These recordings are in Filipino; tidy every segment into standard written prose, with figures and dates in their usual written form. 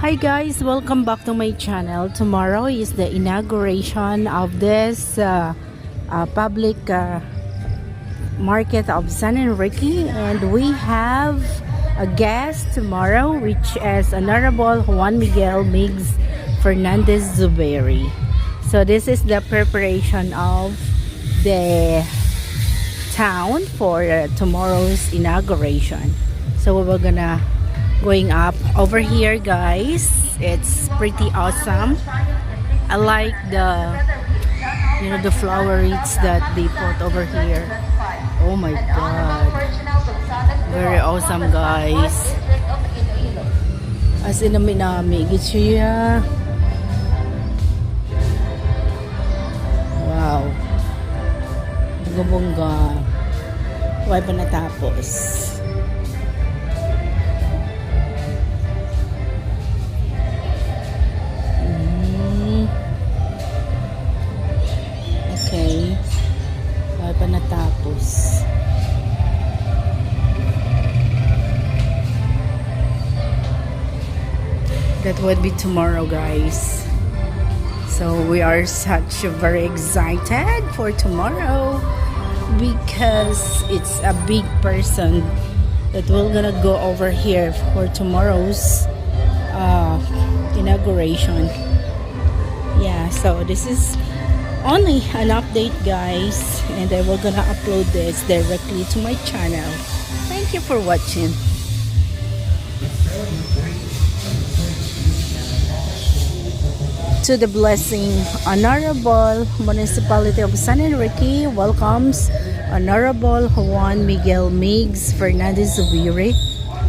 Hi guys, welcome back to my channel. Tomorrow is the inauguration of this public market of San Enrique, and we have a guest tomorrow, which is Honorable Juan Miguel Migs Fernandez Zuberi. So this is the preparation of the town for tomorrow's inauguration. So we're gonna going up over here, guys. It's pretty awesome. I like the flower wreaths that they put over here. Oh my god, very awesome, guys. As in namin git siya. Wow, bongga. Why pa natapos? Okay. Why pa natapos? That would be tomorrow, guys. So we are very excited for tomorrow because it's a big person that we're gonna go over here for tomorrow's inauguration. Yeah, so this is only an update, guys, and I will gonna upload this directly to my channel. Thank you for watching. To the blessing, Honorable Municipality of San Enrique welcomes Honorable Juan Miguel Migs Fernandez Zuberi,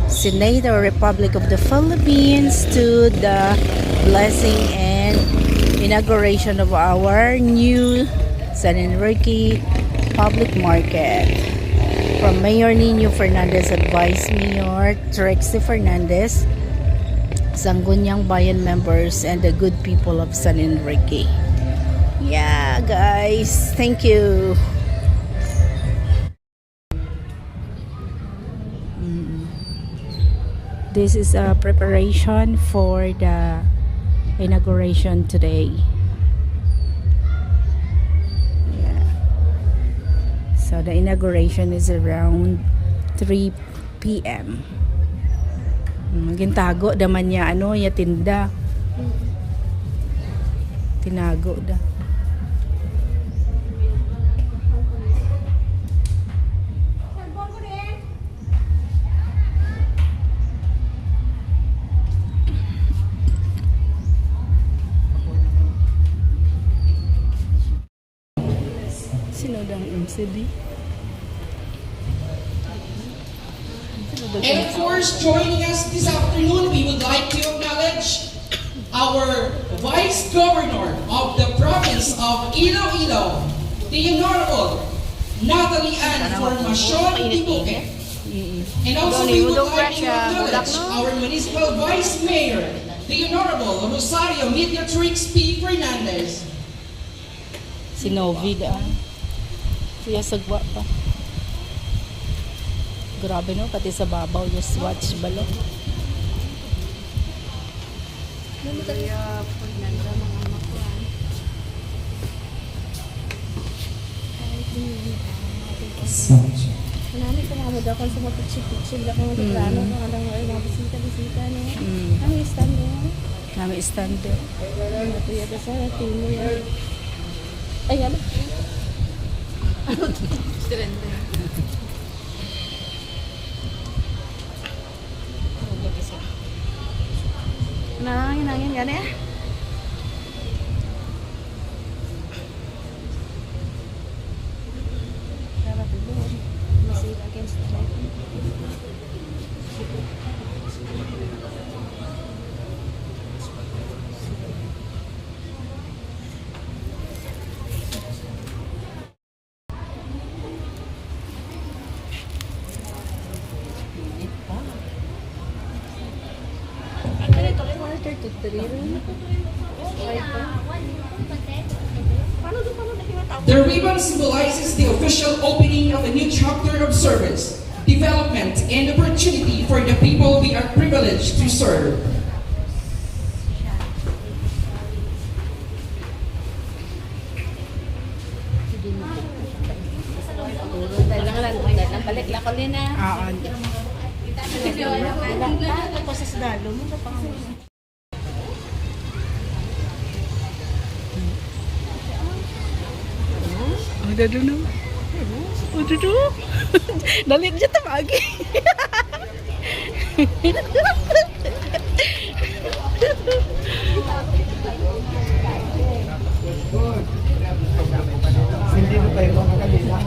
Senator, Republic of the Philippines, to the blessing and inauguration of our new San Enrique Public Market. From Mayor Nino Fernandez at Vice Mayor Trixie Fernandez, Sangguniang Bayan members, and the good people of San Enrique. Yeah, guys, thank you. This is a preparation for the inauguration today. Yeah. So the inauguration is around 3 p.m. Gintago daman niya ya tinda. Tinago da. Sinodang MCD. And of course, joining us this afternoon, we would like to acknowledge our Vice Governor of the province of Iloilo, the Honorable Natalie Ann Formacion Tibuque. And also we would like to acknowledge our Municipal Vice Mayor, the Honorable Rosario Mediatrix P. Fernandez. Si Novi da. Siya sagwa pa. Grabe, no, pati sa babaw just watch balo. Kaya Fernanda mga makuan. Kanami ko nga mo daw kung sa mga pitchik-pitchik na kung magplano kung anong mga bisita-bisita niya. Kami stand niya. Kami stand niya. Natuya ka sa timo yan. Ay, ano? Ano ito? Strenda. Nangin gani ya? Masih against the light. The ribbon symbolizes the official opening of a new chapter of service, development, and opportunity for the people we are privileged to serve. Paulina. Oo. Tapos sa sadalo mo na pang. Oh, dado na. Oh, dado. Dalit dyan tamagi. Hindi mo tayo mga kanila.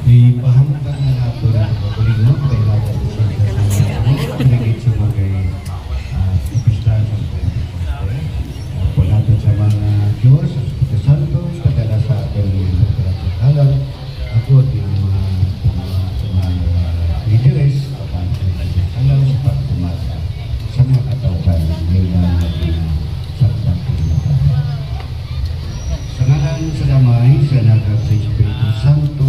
Ipahamkan na nato na pagkulingon kay Lada sa pinagit sa mga kapistahan sa Pentecoste. Po nato sa mga Diyos, sa Espiritu Santo, padala sa ating pagkakalang ako at yung mga leaders kapag pagkakalang sa pagkumata sa mga katauhan ngayon na natin sa pagkumata. Sa ngalan sa damay, sa nagat sa Espiritu Santo,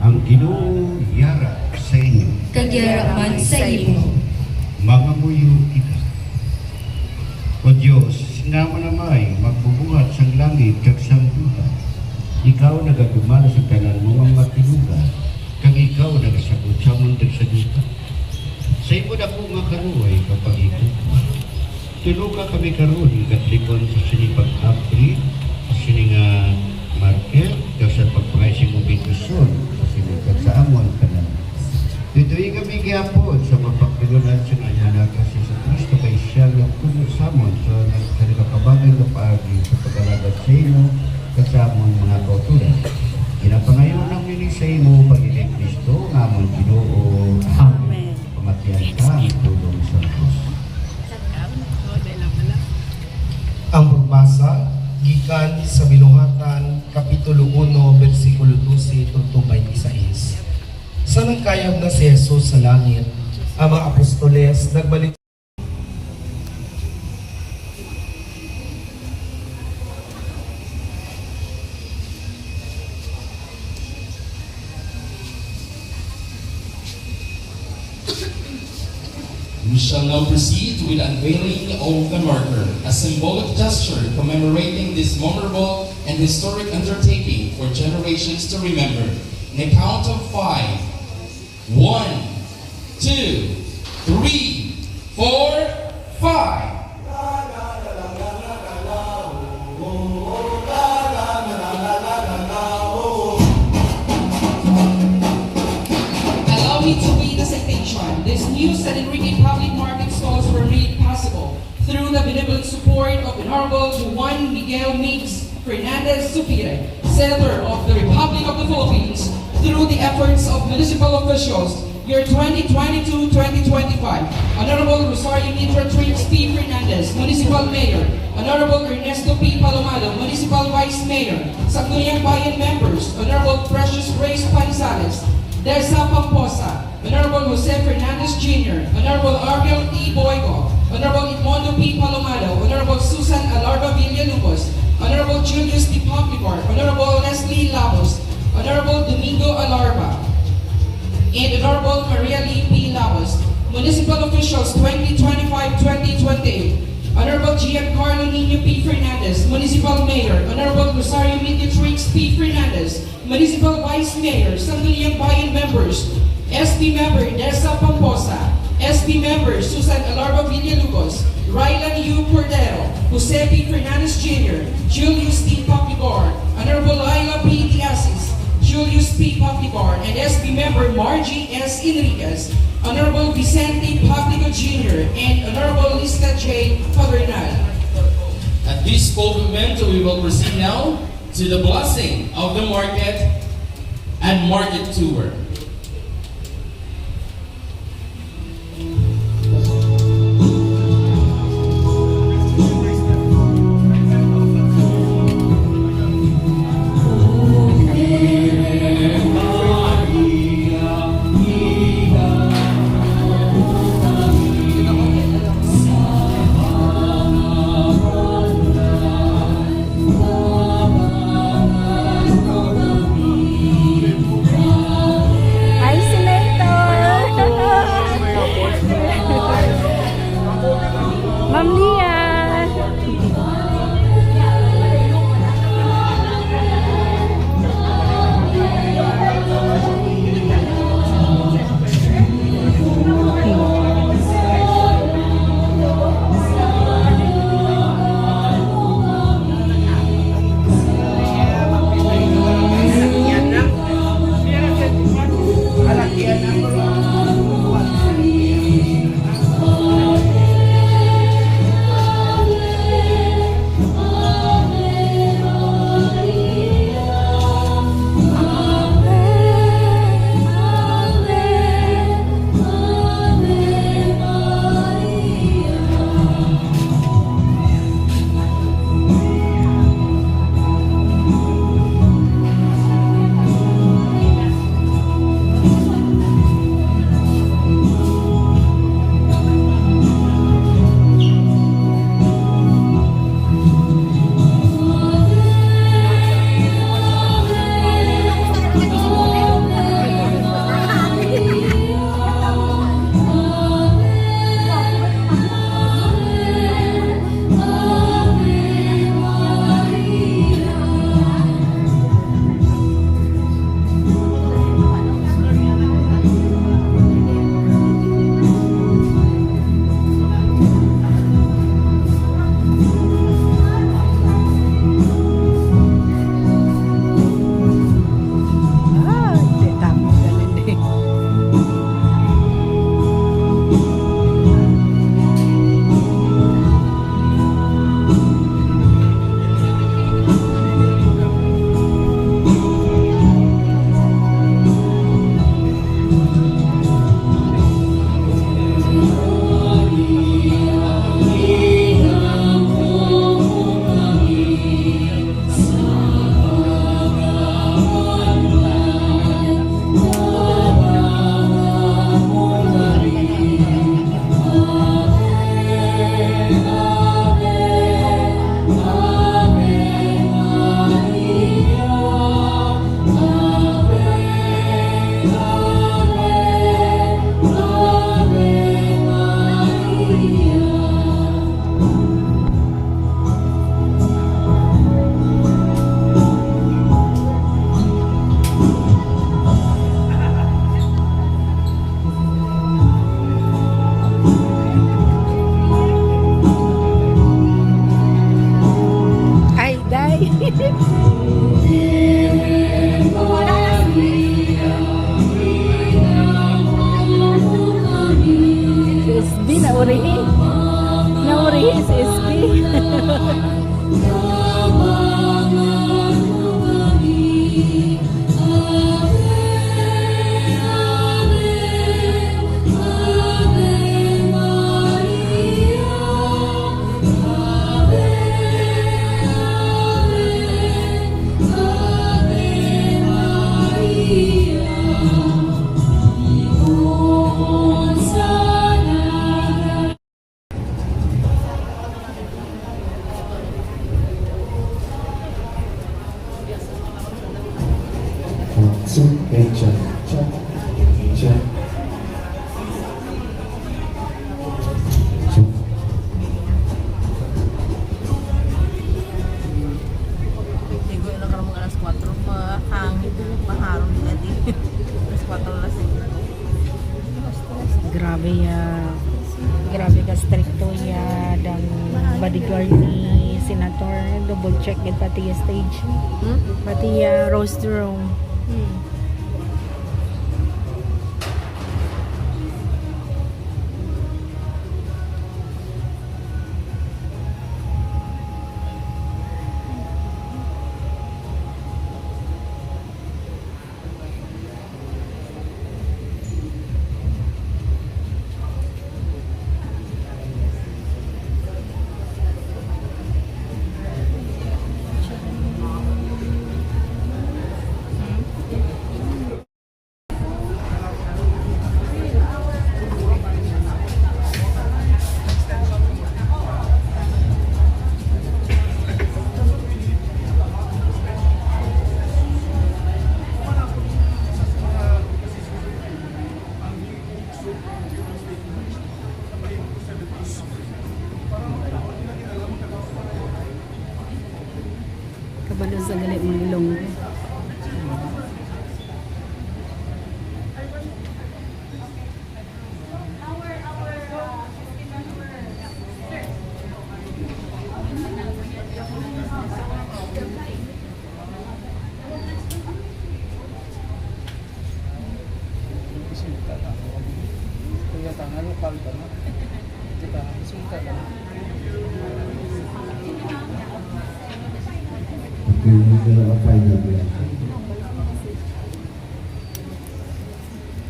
ang Ginoo yara sa inyo. Kagyaraman sa imo. Mga muyo kita. O Diyos, sinama na may magbubuhat sa langit kag sa buhay. Ikaw nagadumala sa tanan mo ang matilugan, kag ikaw nagasagot sa mundag sa duta. Sa imo na po nga karuhay kapag ikaw. Tulog ka kami karoon, katlikon sa sinipag Apri, sa sininga Markel, kag sa pagpangaising mo bituson, sinipag sa amon ka na. Dito'y kami gihapon sa mapagpilunan sa kanyana kasi sa Kristo kay siya ng puno sa amon so nagkakabagay na paagi sa pag-alagad sa imo kasamon mga kautulan. Ginapangayon ang mini sa imo pag-ilig Kristo ng amon Ginoo. Amen. Pamatiyan ka ang tulong sa Diyos. Ang pagbasa gikan sa Binuhatan Kapitulo 1 versikulo 12 tungtong 26. Sa nagkayag na si Jesus sa langit, ang mga apostoles nagbalik We shall now proceed with unveiling of the marker, a symbolic gesture commemorating this memorable and historic undertaking for generations to remember. In a count of 5. 1, 2, 3, 4, 5. Allow me to read the citation. This news that Enrique public market stalls were made possible through the benevolent support of Honorable Juan Miguel Mix Fernandez Supire, Senator of the Republic of the Philippines, through the efforts of municipal officials, year 2022-2025, Honorable Rosario Mitra Trix P. Fernandez, Municipal Mayor, Honorable Ernesto P. Palomado, Municipal Vice Mayor, Sangguniang Bayan members, Honorable Precious Grace Panizales, Desa Pamposa, Honorable Jose Fernandez Jr., Honorable Ariel T. Boyko, Honorable Edmondo P. Palomado, Honorable Susan Alarba Villalubos, Honorable Julius P. Pomplicor, Honorable Leslie Labos, Honorable Domingo Alarba, and Honorable Maria Lee P. Labos, Municipal Officials 2025-2028, Honorable Giancarlo Nino P. Fernandez, Municipal Mayor, Honorable Rosario Mediatrix P. Fernandez, Municipal Vice Mayor, Sangguniang Bayan members, SP Member Desa Pamposa, SP Member Susan Alarba Villalubos, Rylan U. Cordero, Jose P. Fernandez Jr., Julius T. Pomplicor, Honorable Laila P. Diasis, Julius P. Paplicar, and SB member Margie S. Enriquez, Honorable Vicente Paplico Jr., and Honorable Lista J. Padernal. At this moment, we will proceed now to the blessing of the market and market tour. Hi, Senator! Ma'am Lia! Naurihi si SB. Digo, ilang karong alas 4 pa hangin, maharong nila di. Alas 4 alas. Grabe ya. Grabe ka stricto ya dang bodyguard ni Senator. Double check it pati ya stage. Pati ya roast room. Final blessing.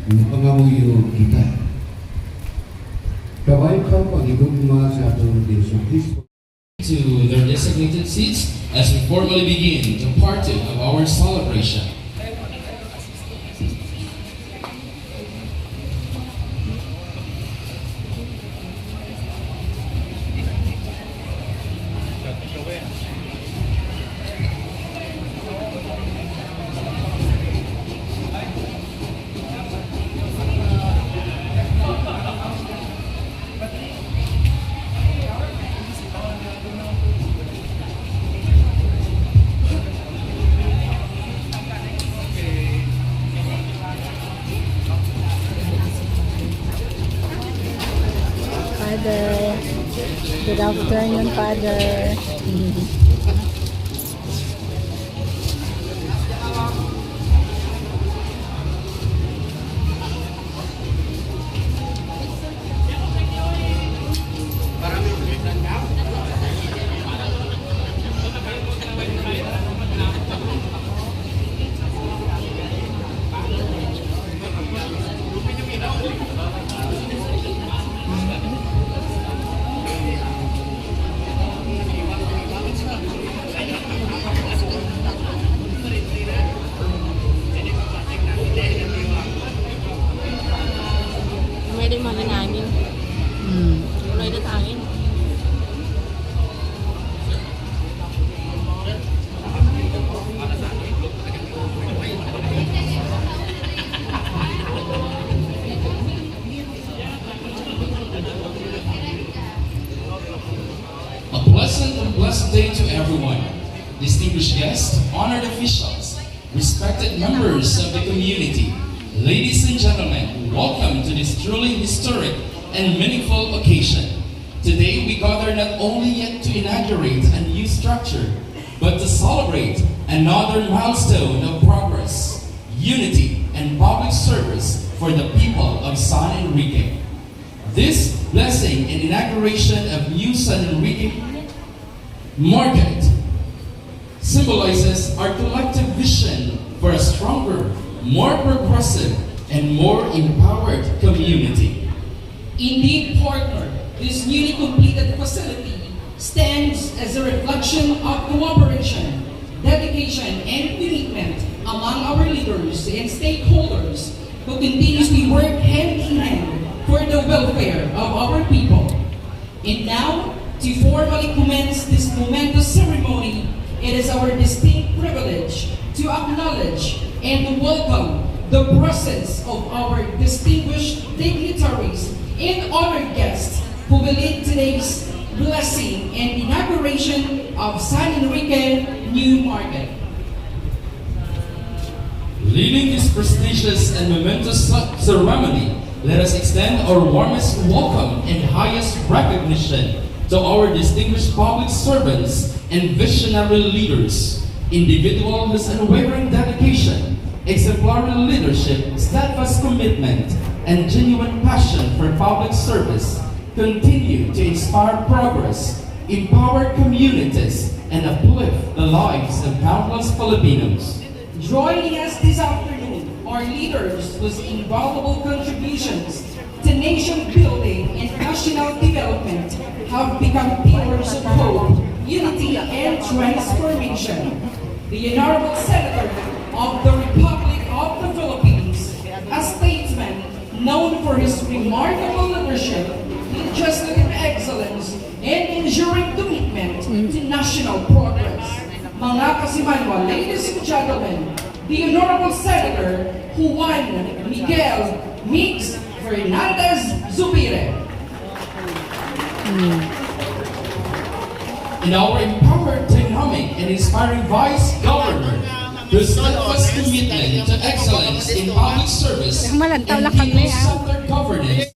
Ang pangamuyo kita. Kaway ka pag-igugma sa atong Diyos Kristo. To their designated seats as we formally begin the party of our celebration. Father. Good afternoon, Father. May di manangangin. Mulai datangin. A pleasant and blessed day to everyone. Distinguished guests, honored officials, respected members of the community, ladies and gentlemen, welcome to this truly historic and meaningful occasion. Today we gather not only yet to inaugurate a new structure, but to celebrate another milestone of progress, unity, and public service for the people of San Enrique. This blessing and inauguration of new San Enrique Market symbolizes our collective vision for a stronger, more progressive, and more empowered community. Indeed, partner, this newly completed facility stands as a reflection of cooperation, dedication, and commitment among our leaders and stakeholders who continuously work hand in hand for the welfare of our people. And now, to formally commence this momentous ceremony, it is our distinct privilege to acknowledge and to welcome the presence of our distinguished dignitaries and honored guests who will lead today's blessing and inauguration of San Enrique New Market. Leading this prestigious and momentous ceremony, let us extend our warmest welcome and highest recognition to our distinguished public servants and visionary leaders, individuals whose unwavering dedication, exemplary leadership, steadfast commitment, and genuine passion for public service continue to inspire progress, empower communities, and uplift the lives of countless Filipinos. Joining us this afternoon are leaders whose invaluable contributions to nation building and national development have become pillars of hope, unity, and transformation. The Honorable Senator of the Republic of the Philippines, a statesman known for his remarkable leadership, legislative excellence, and enduring commitment to national progress. Mga kasimanwa, ladies and gentlemen, the Honorable Senator Juan Miguel Mix Fernandez Zubire. And our empowered, dynamic, and inspiring Vice Governor, whose steadfast commitment to excellence in public service and people-centered governance.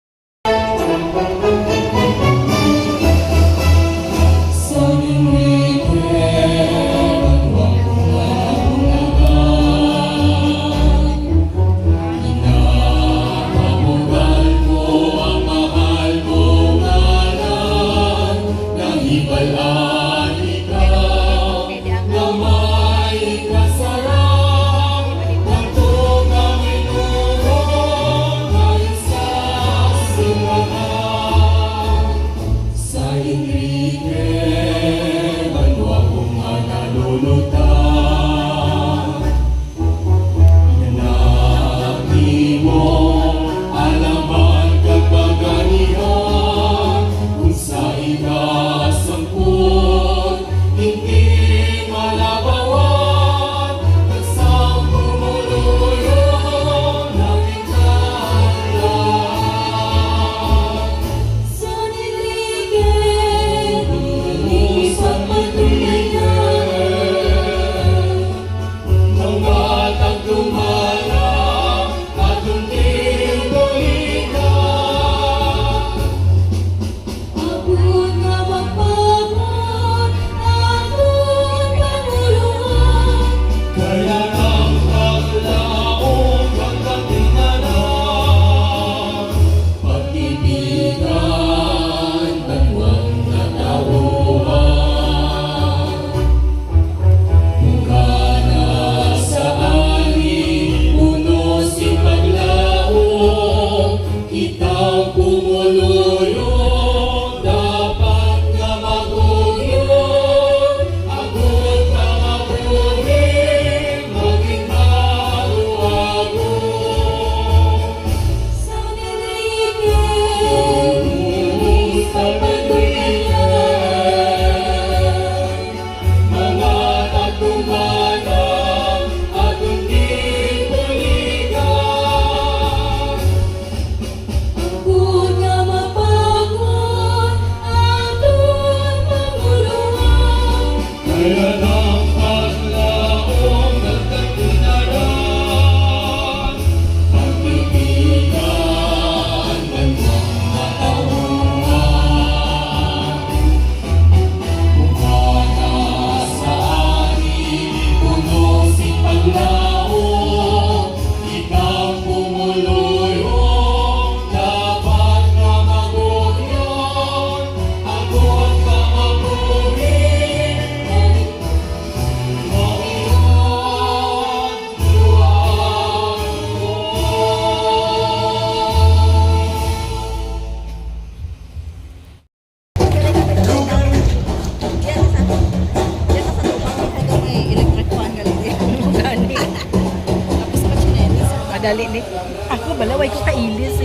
dali ni. Ako balaway ko kailis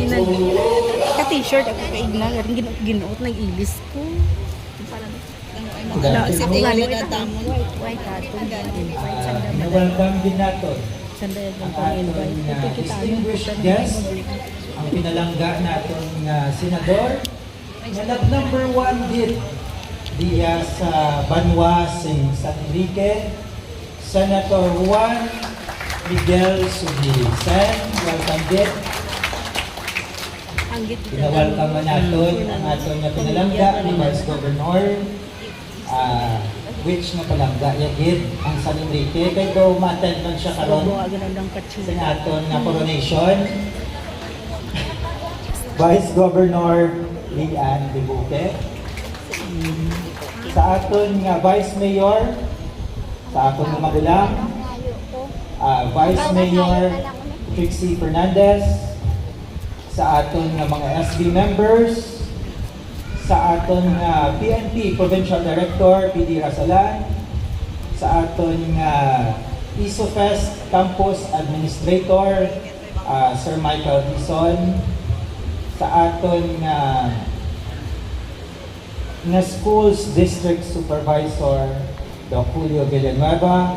ka t-shirt ako kaigna ginuot ng ilis ko. Ako nga ni white aton. Na-welcome din natin Sanda yung ang pang-invite. ating Ito kita distinguished guest, ang pinalangga natin senador na nag-number 1 hit diya sa Banwa, San Enrique, Senator Juan Miguel Subiri. Sen, welcome din. Pinawelcome mo natin ang ating na pinalangga ni Vice Governor, which na palangga yagid ang San Enrique. Kaya daw ma-attend man siya karon sa aton na coronation. Vice Governor Lian Dibuque. Sa aton nga Vice Mayor, sa aton nga magulang, Vice Mayor Trixie Fernandez, sa aton nga mga SB members, sa aton nga PNP Provincial Director PD Rasalan, sa aton nga ISOFEST Campus Administrator Sir Michael Dizon, sa aton nga Schools District Supervisor Doc Julio Villanueva,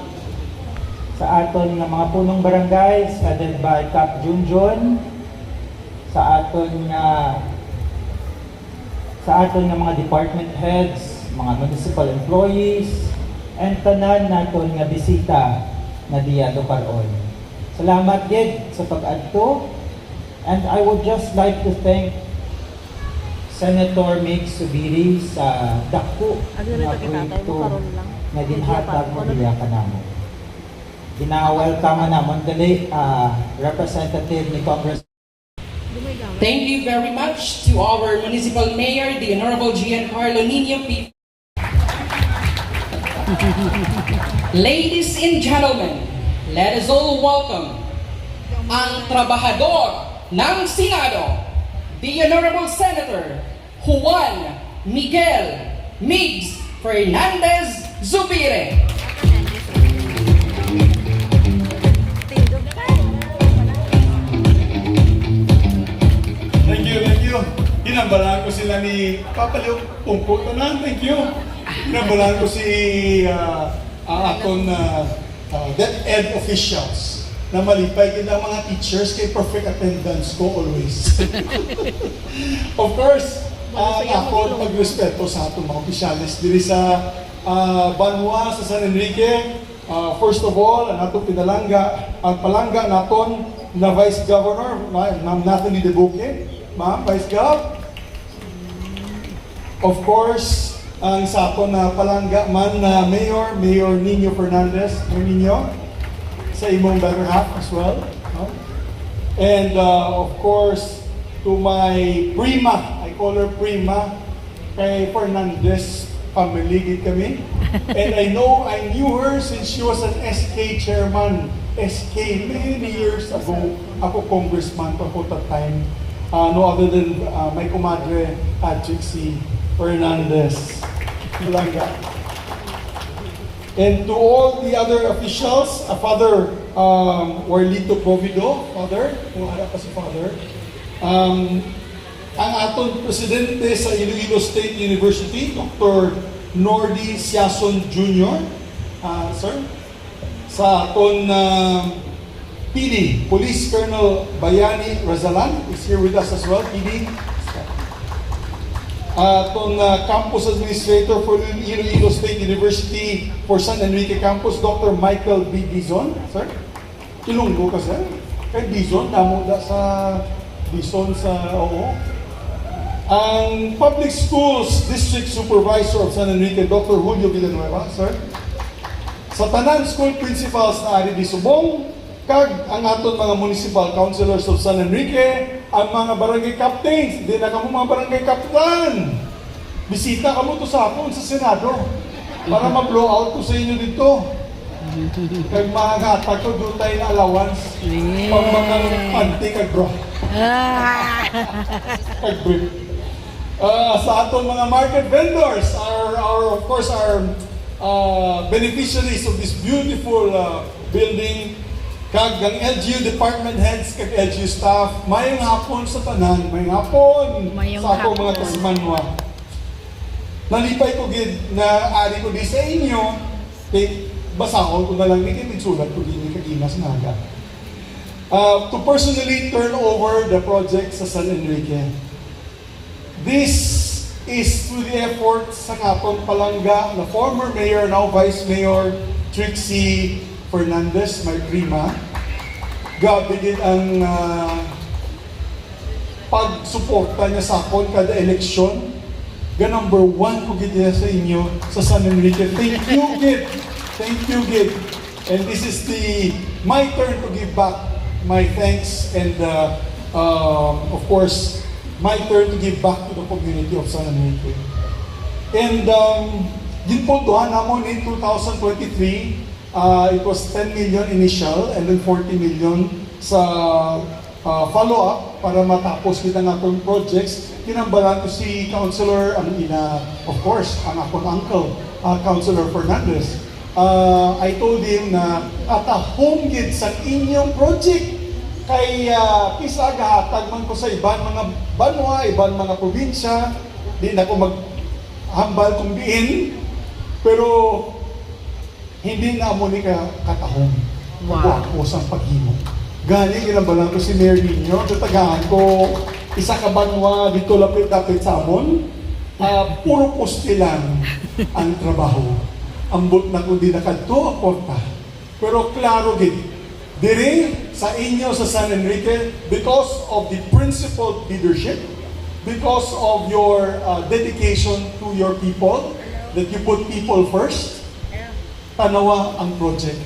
sa aton nga mga punong barangay headed by Cap Junjun, sa aton nga mga department heads, mga municipal employees, and tanan naton nga bisita na diya do karon. Salamat gid sa pag-adto, and I would just like to thank Senator Mig Subiri sa dako nga proyekto na ginhatag mo diya kanamo. Gina-welcome namon dali representative ni Congress. Thank you very much to our Municipal Mayor, the Honorable Giancarlo Nino P. Ladies and gentlemen, let us all welcome ang trabahador ng Senado, the Honorable Senator Juan Miguel Migs Fernandez Zubiri. Thank you. Ginambalaan ko sila ni Papaliw Pungko. Tanan, thank you. Ginambalaan ko si aton DepEd officials na malipay kita mga teachers kay perfect attendance ko always. Of course, ako magrespeto sa atong mga opisyalis diri sa Banwa, sa San Enrique. First of all, ang atong pinalangga, ang palangga naton na Vice Governor, Ma'am Natalie Dibuque. Ma'am, Vice Gov. Of course, ang sa aton na palangga man na Mayor Nino Fernandez, Nino, sa imong better half as well. No? And of course, to my prima, I call her prima, kay Fernandez, pamiligid kami. And I knew her since she was an SK chairman, SK many years ago. Ako congressman pa po that time. No other than my comadre, Trixie Fernandez. Palangga. And to all the other officials, Father Warlito Provido, Father, kung harap pa si Father, ang aton presidente sa Iloilo State University, Dr. Nordy Siason Jr., sir, sa aton PD, Police Colonel Bayani Razalan is here with us as well, PD. Aton Campus Administrator for Iloilo State University for San Enrique Campus, Dr. Michael B. Dizon, sir. Ilunggo ka, sir. Kay Dizon, damo da sa Dizon sa oo. Ang Public Schools District Supervisor of San Enrique, Dr. Julio Villanueva, sir. Sa tanan school principals na ari di Subong, kag ang aton mga municipal councilors of San Enrique, ang mga barangay captains, di na kamo mga barangay captain. Bisita kamo to sa hapon sa Senado para ma-blow out ko sa inyo dito. Kag mga gata ko doon tayo na allowance pang mga panty kag bro. Kag brief. Sa aton mga market vendors, our of course our beneficiaries of this beautiful building, Kag ang LGU department heads, kag LGU staff, mayong hapon sa tanan, mayong hapon Mayong sa akong mga hapon. kasmanwa. Nalipay ko gid na ari ko di sa inyo, kay basahon ko na lang ni sulat ko din kaginas na aga. To personally turn over the project sa San Enrique. This is through the efforts sa atong palangga na former mayor, now vice mayor, Trixie Fernandez, my prima. Grabe din ang pagsuporta niya sa akon kada eleksyon. Number 1 ko gid niya sa inyo sa San Enrique. Thank you, gid. Thank you, gid. And this is my turn to give back my thanks and of course my turn to give back to the community of San Enrique. And yun po doon namon in 2023, it was 10 million initial and then 40 million sa follow-up para matapos kita ng atong projects. Kinambalan ko si Councilor, of course, ang akong uncle, Councilor Fernandez. I told him na atahong gid sa inyong project kay kisa gahatag man ko sa ibang mga banwa, ibang mga probinsya, di na ko maghambal kung diin, pero hindi na mo ni katahong. Wow. Ako sa paghimo. Gani ginambalan ko si Mayor ninyo, tatagahan ko isa ka banwa dito lapit-lapit sa amon, puro poste lang ang trabaho. Ambot na kung di nakadto aporta. Pero klaro gid, dire sa inyo sa San Enrique, because of the principled leadership, because of your dedication to your people, that you put people first, tanawa ang project.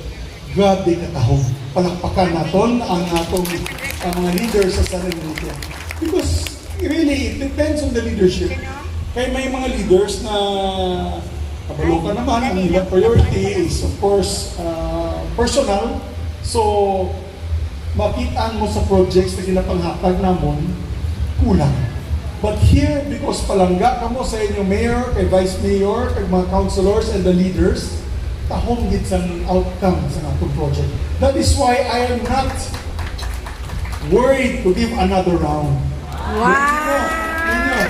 Grabe katahong. Palakpakan naton ang atong mga leaders sa San Enrique. Because really, it depends on the leadership. Kaya may mga leaders na kabalo ka naman, ang ilang priority is of course personal. So, makita mo sa projects na ginapanghatag namon, kulang. But here, because palangga ka mo sa inyong mayor, kay vice mayor, kay mga councilors and the leaders, tahong gid sa outcome sa atong project. That is why I am not worried to give another round. Ninyo.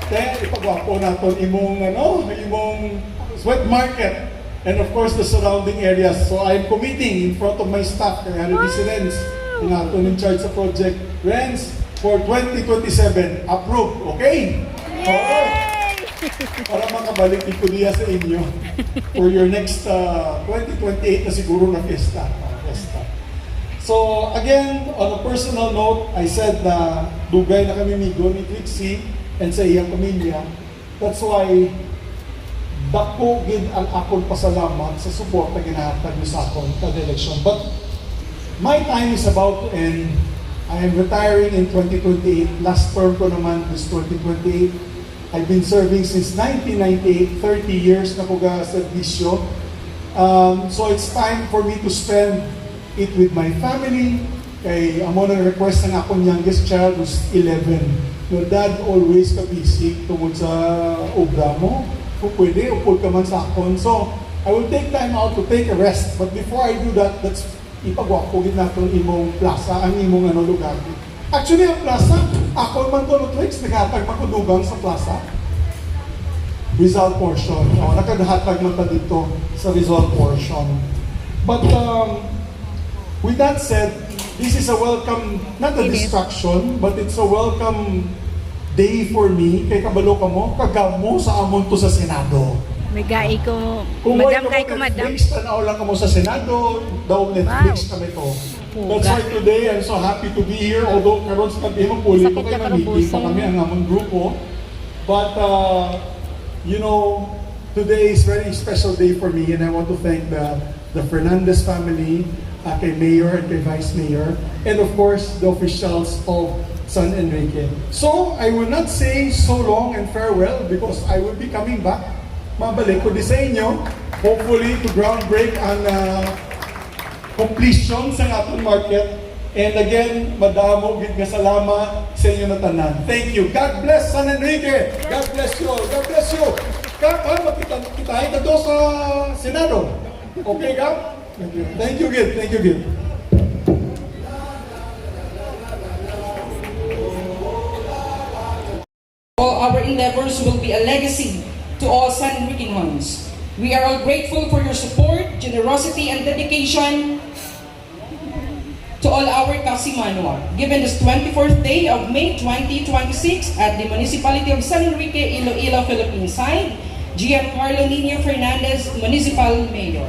Kaya ipagwapo naton imong imong sweat market and of course the surrounding areas. So I'm committing in front of my staff, kaya si Renz, yung aton in charge sa project. Renz, for 2027, approve, okay? Yay! Para makabalik ko diya sa inyo for your next 2028 na siguro na fiesta. So again, on a personal note, I said na dugay na kami migo ni Trixie and sa iyang pamilya. That's why dako gid ang akong pasalamat sa support na ginahatag niyo sa akon kada election. But my time is about to end. I am retiring in 2028. Last term ko naman is 2028. I've been serving since 1998, 30 years na ko ga serbisyo. So it's time for me to spend it with my family. Kay amo na request ng akong youngest child who's 11. Your dad always ka busy tungod sa obra mo. Kung pwede, upod ka man sa akon. So I will take time out to take a rest. But before I do that, let's ipagwapogin natin imong plaza, ang imong lugar. Actually, ang plaza, ako man to no tricks, naghatag makudugang sa plaza. Rizal portion. Nakadahatag man ta dito sa Rizal portion. But with that said, this is a welcome, not a distraction, but it's a welcome day for me. Kay kabalo ka mo, kagamo sa amon to sa Senado. May gai ko, Kung madam may kay ko madam. Netflix, tanaw lang ka mo sa Senado, daw Netflix kami to. That's why today, I'm so happy to be here. Although karon sa tabi mo puli ko kayo meeting pa kami ang among grupo. But, you know, today is very special day for me and I want to thank the Fernandez family, kay Mayor and kay Vice Mayor, and of course, the officials of San Enrique. So, I will not say so long and farewell because I will be coming back. Mabalik ko di sa inyo, hopefully to ground break ang completion sa atong market. And again, madamo gid nga salamat sa inyo na tanan. Thank you. God bless San Enrique. God bless you all. God bless you. Kap, makita na do sa Senado. Okay, Kap? Thank you, Gid. Thank you, Gid. All our endeavors will be a legacy to all San Enriqueños. We are all grateful for your support, generosity, and dedication to all our Kasimanwa. Given this 24th day of May 2026 at the Municipality of San Enrique, Iloilo, Philippines side, Giancarlo Nino Fernandez, Municipal Mayor.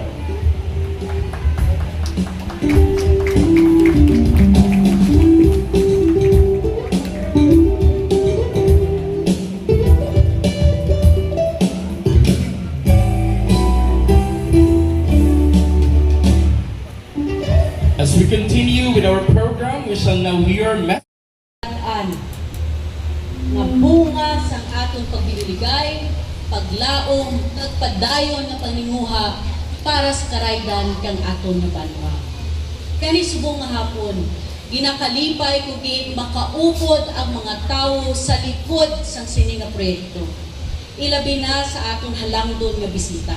As we continue with our program, we shall now hear nga bunga sang atong pagbibiligay, paglaom, pagpadayon na paninguha para sa karaydan kang aton nga banwa. Kani subong nga hapon, ginakalipay ko gid makaupod ang mga tawo sa likod sang sini nga proyekto. Ilabi na sa aton halangdon nga bisita.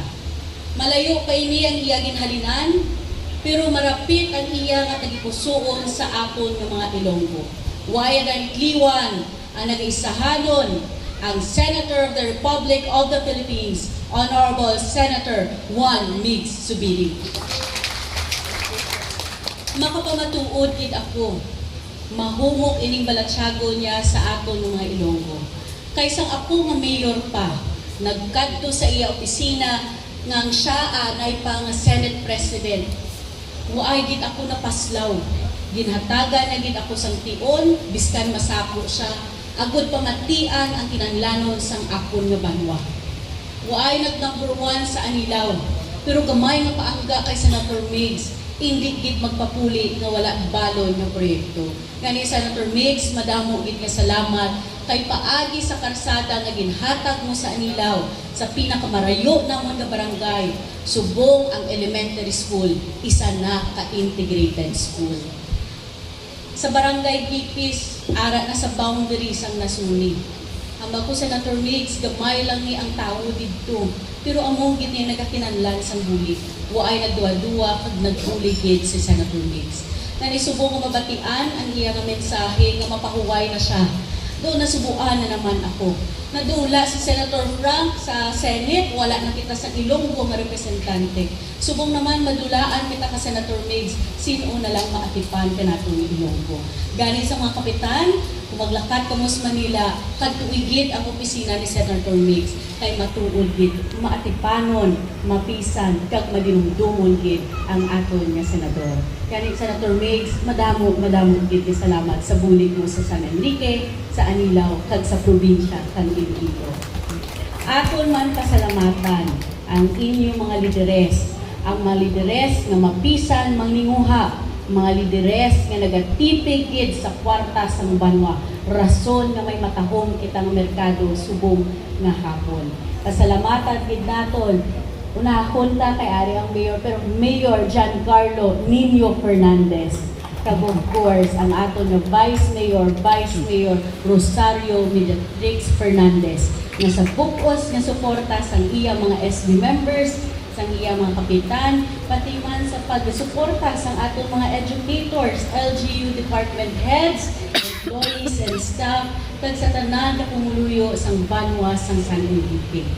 Malayo kay ini ang iya ginhalinan, pero marapit ang iya nga tagipusoon sa aton nga mga Ilonggo. Wayan ang kliwan ang nag-isahanon ang Senator of the Republic of the Philippines, Honorable Senator Juan Migs Zubiri. Makapamatuod gid ako, mahumok ining balatsyago niya sa aton mga Ilonggo. Kaysang ako nga mayor pa, nagkadto sa iya opisina ngang siya anay pa nga Senate President. Waay gid ako napaslaw. Ginhatagan na gid ako sang tion, biskan masako siya, agud pamatian ang kinahanglanon sang akon nga banwa. Waay nag-number 1 sa Anilaw, pero gamay nga paangga kay Senator Migs, hindi gid magpapuli nga wala balon nga proyekto. Kani Senator Migs, madamo gid nga salamat kay paagi sa karsada nga ginhatag mo sa Anilaw, sa pinakamarayo namon nga barangay, subong ang elementary school, isa na ka-integrated school. Sa barangay Gipis, ara na sa boundaries ang nasuni. Ang ako Senator Migs, gamay lang ni ang tao dito, pero among gid niya nagakinanlan sang bulig. Waay nagduwa-duwa kag nagbuligid si Senator Migs. Nanisubong nga mabatian ang iya nga mensahe nga mapahuway na siya. Doon nasubuan na naman ako. Nadula si Senator Frank sa Senate, wala na kita sa Ilonggo nga representante. Subong naman madulaan kita ka Senator Migs, sino na lang maatipan ka nato ni Ilonggo. Gani sa mga kapitan, kung maglakad ka mo sa Manila, kadtuigid ang opisina ni Senator Migs, kay matuod gid, maatipanon, mapisan, kag madinumdumon gid ang aton nga senador. Gani Senator Migs, madamo gid salamat sa bulig mo sa San Enrique, sa Anilaw, kag sa probinsya kang Iloilo. Aton man pasalamatan ang inyong mga lideres, ang mga lideres nga mapisan mangninguha, mga lideres nga nagatipig gid sa kwarta sang banwa, rason nga may matahom kitang merkado subong nga hapon. Pasalamatan gid naton unahon ta kay ari ang mayor, pero Mayor Giancarlo Nino Fernandez. Kag of course, ang aton nga Vice Mayor Rosario Mediatrix Fernandez nga sa bukos nga suporta sang iya mga SB members, sang iya mga kapitan, pati man sa pagsuporta sang aton mga educators, LGU department heads, employees and staff, kag sa tanan nga pumuluyo sang banwa sang San Enrique.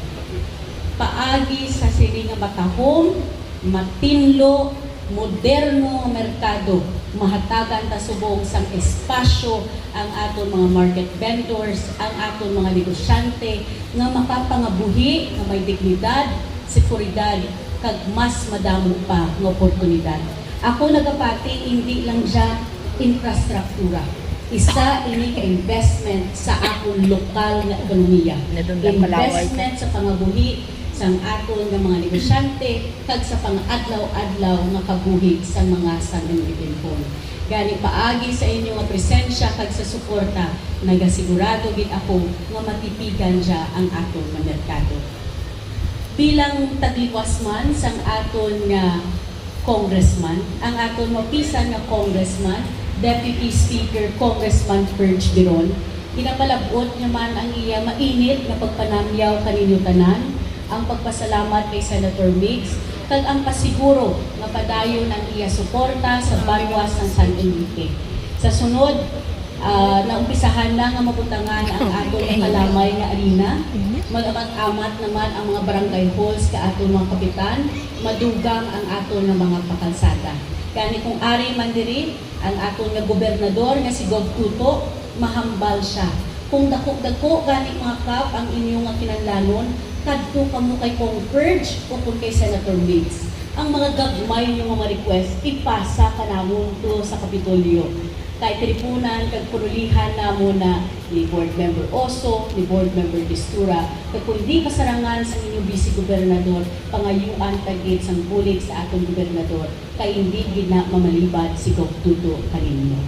Paagi sa sini nga matahom, matinlo, moderno nga merkado, mahatagan ta subong sang espasyo ang aton mga market vendors, ang aton mga negosyante nga makapangabuhi nga may dignidad, seguridad, kag mas madamo pa nga oportunidad. Ako nagapati hindi lang siya infrastruktura. Isa ini ka investment sa akong lokal nga ekonomiya. Investment sa pangabuhi sang aton nga mga negosyante kag sa pang-adlaw-adlaw nga kabuhi sa mga San Enriqueños. Gani paagi sa inyo nga presensya kag sa suporta, nagasigurado gid ako nga matipigan siya ang aton nga merkado. Bilang tagliwas man sang aton nga congressman, ang aton mapisan nga congressman, Deputy Speaker Congressman Ferge Biron, ginapalabot niya man ang iya mainit nga pagpanamyaw kaninyo tanan, ang pagpasalamat kay Senator Migs, kag ang pasiguro nga padayon ang iya suporta sa banwas ng San Enrique. Sa sunod, naumpisahan na nga mabutangan ang atong kalamay nga arena. Mag-amat-amat naman ang mga barangay halls ka atong mga kapitan, madugang ang aton nga mga pakalsada. Gani kung ari man diri ang aton nga gobernador nga si Gov Tuto, mahambal siya. Kung dako-dako gani mga kap ang inyong nga kinahanglanon, kadto kamo kay Converge o kung kay Senator Migs. Ang mga gagmay yung mga request, ipasa ka namon to sa Kapitolyo. Kay tripunan, kag purulihan namo na ni Board Member Oso, ni Board Member Distura, kag kung di kasarangan sa inyong Vice Gobernador, pangayuan tagit sang bulig sa atong Gobernador, kay hindi gid na mamalibad si Gov Tuto kaninyo.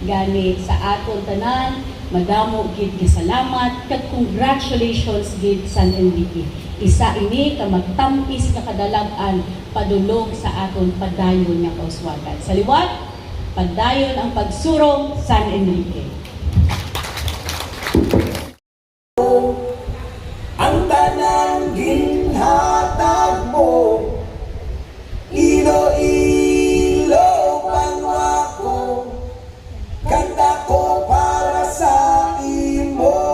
Gani sa aton tanan, madamo gid kasalamat, kag congratulations gid San Enrique. Isa ini ka magtampis ka kadalag-an padulong sa aton padayon nga kauswagan. Sa liwat, padayon ang pagsurong San Enrique. Ang tanan ginhatag mo, Iloilo panwako, kanta ko para sa imo.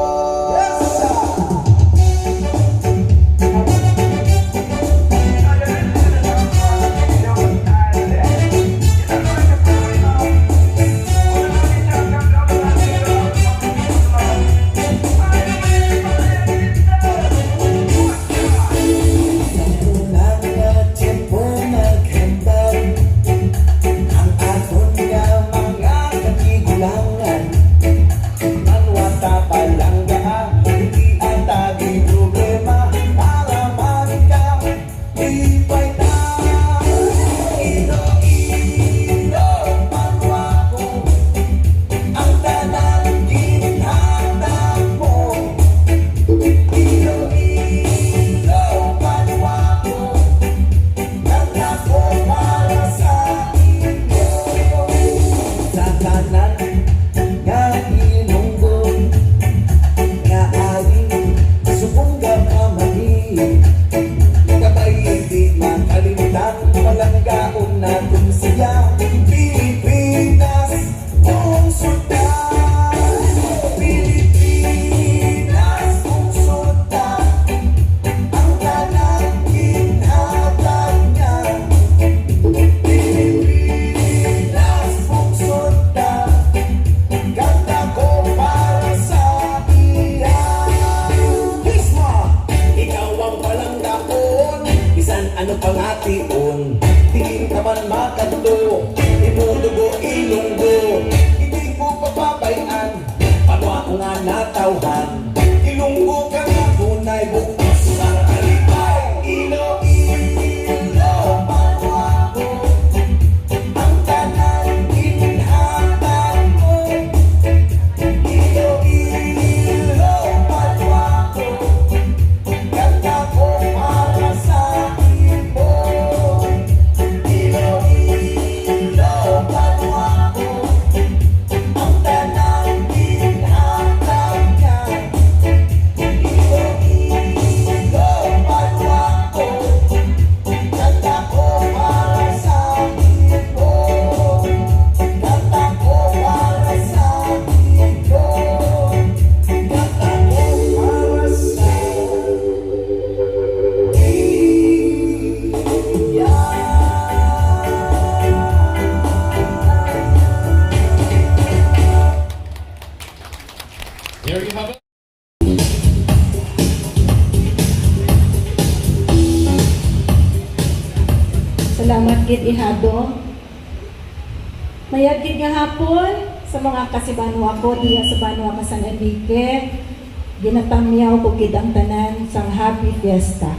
There you have it. Salamat gid ihado. Mayad gid nga hapon sa mga kasibanwa ko diya sa Banwa San Enrique. Ginatamyaw ko gid ang tanan sang happy fiesta.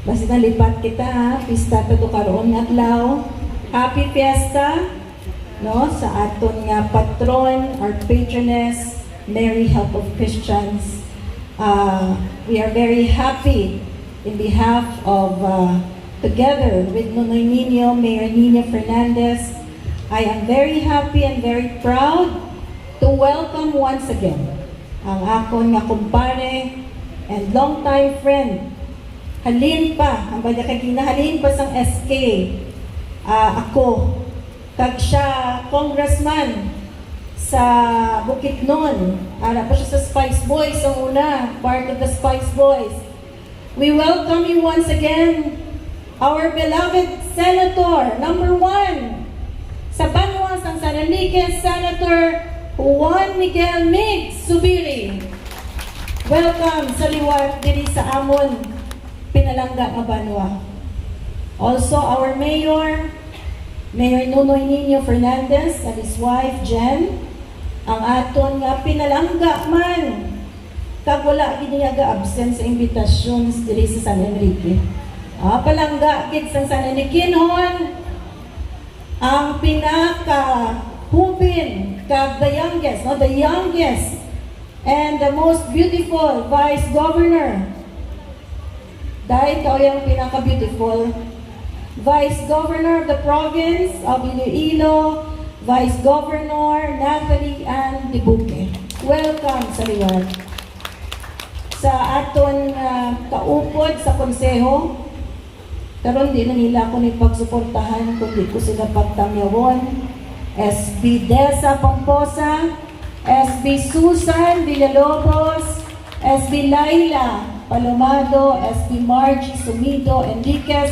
Basta nalipat kita ha, pista to karon nga adlaw. Happy fiesta no sa aton nga patron, our patroness, Mary Help of Christians. We are very happy in behalf of together with Nonoy Nino, Mayor Nina Fernandez. I am very happy and very proud to welcome once again ang akon nga kumpare and longtime friend. Halin pa, ang bada kay ginahalin pa sang SK. Ako, kag siya congressman sa Bukidnon. Ara pa siya sa Spice Boys, ang una, part of the Spice Boys. We welcome you once again, our beloved Senator, number 1, sa Banwa, San Enrique, Senator Juan Miguel Migs Zubiri. Welcome sa liwat diri sa amon pinalangga nga Banwa. Also, our Mayor Nunoy Nino Fernandez and his wife Jen, ang aton nga pinalangga man kag wala gid niya ga-absent sa imbitasyon diri sa San Enrique. Palangga gid sa San Enrique hon ang pinaka-hupin kag the youngest and the most beautiful Vice Governor. Dahil ikaw yung pinaka-beautiful Vice Governor of the province of Iloilo, Vice Governor Natalie Ann Dibuque. Welcome sa liwat. Sa aton kaupod sa konseho, karon di na nila ako pagsuportahan kundi ko sila pagtamyawon. SB Desa Pomposa, SB Susan Villalobos, SB Laila Palomado, SB Margie Sumido Enriquez,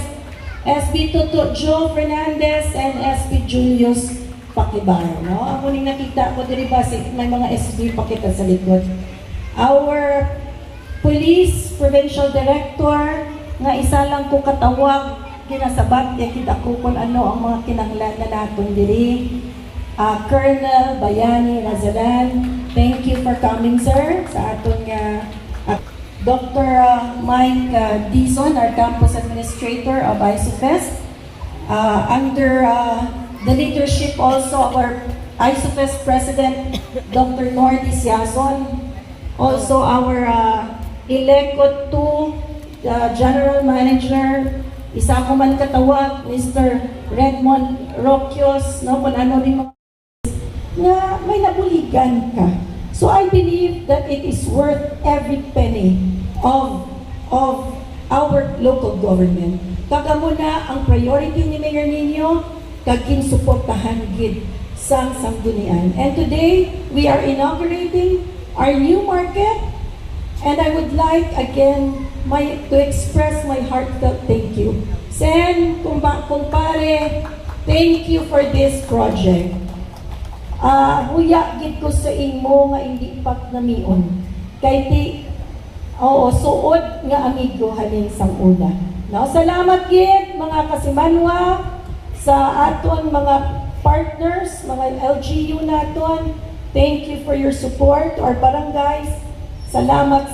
SB Toto Joe Fernandez, and SB Julius Pakibar. No? Ang muling nakita ko diri ba may mga SB pakita sa likod. Our Police Provincial Director nga isa lang ko katawag kinasabat kita ko kung ano ang mga kinahanglan na naton diri. Colonel Bayani Razalan, thank you for coming, sir, sa aton Dr. Mike Dizon, our campus administrator of ISOFEST, under the leadership also of our ISOFEST president, Dr. Nordis Yazon, also our Elecod 2 General Manager, isa ko man katawag, Mr. Redmond Roquios, no, kung ano rin mga na may nabuligan ka. So I believe that it is worth every penny of our local government. Kagamo na ang priority ni Mayor Nino, kagin suportahan gid sang sanggunian. And today, we are inaugurating our new market, and I would like again to express my heartfelt thank you. Sen, kumpare, thank you for this project. Huya gid ko sa imo nga hindi pat namion. Kay di suod nga amigo halin sang una. No, salamat gid mga kasimanwa sa aton mga partners, mga LGU naton. Thank you for your support, our barangays. Salamat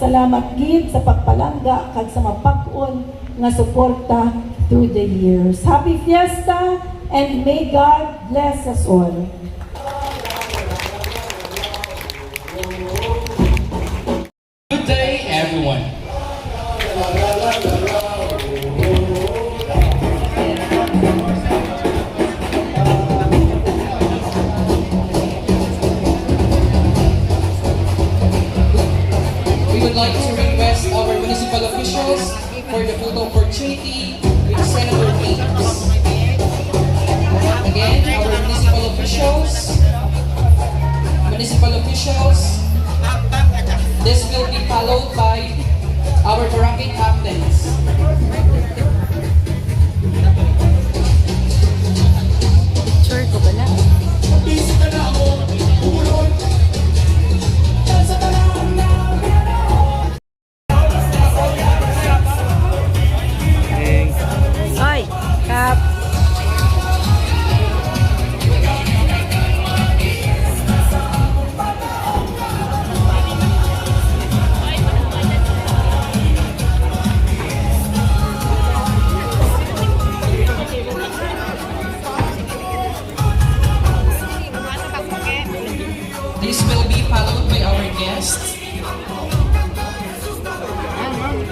gid sa pagpalangga kag sa mapag-on nga suporta through the years. Happy Fiesta and may God bless us all. Good day, everyone. We would like to request our municipal officials for the photo opportunity with Senator Migs. Again, our municipal officials. This will be followed by our barangay captains. Sure ko ba na? Oy, Kap. This will be followed by our guests.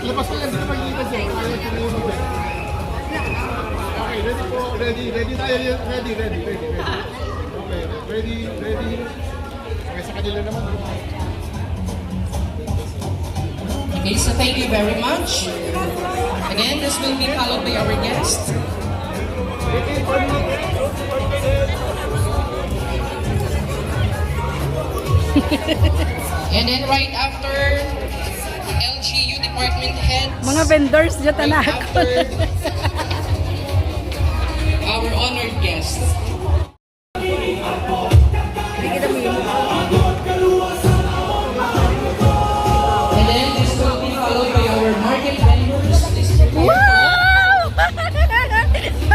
Labas ko yan, hindi na maglilipas yan. Okay, ready po. Ready tayo. Ready. Okay, ready. Okay, sa kanila naman. Okay, so thank you very much. Again, this will be followed by our guests. And then right after LGU department heads, Mga vendors dyan right tanak. after our honored guests. And then this will be followed by our market vendors. This will be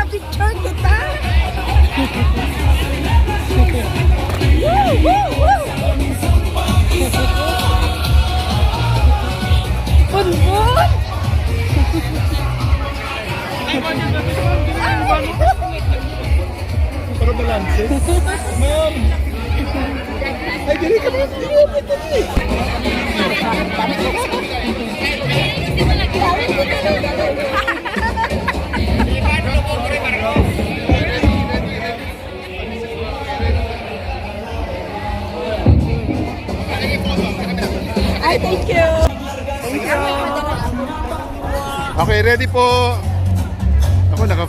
Picture kita! Woo! Woo! Woo! Bun-bun! Para balanse. Ma'am! Ay, dili ka ba? Ay, thank you! Okay, ready po. Ako naka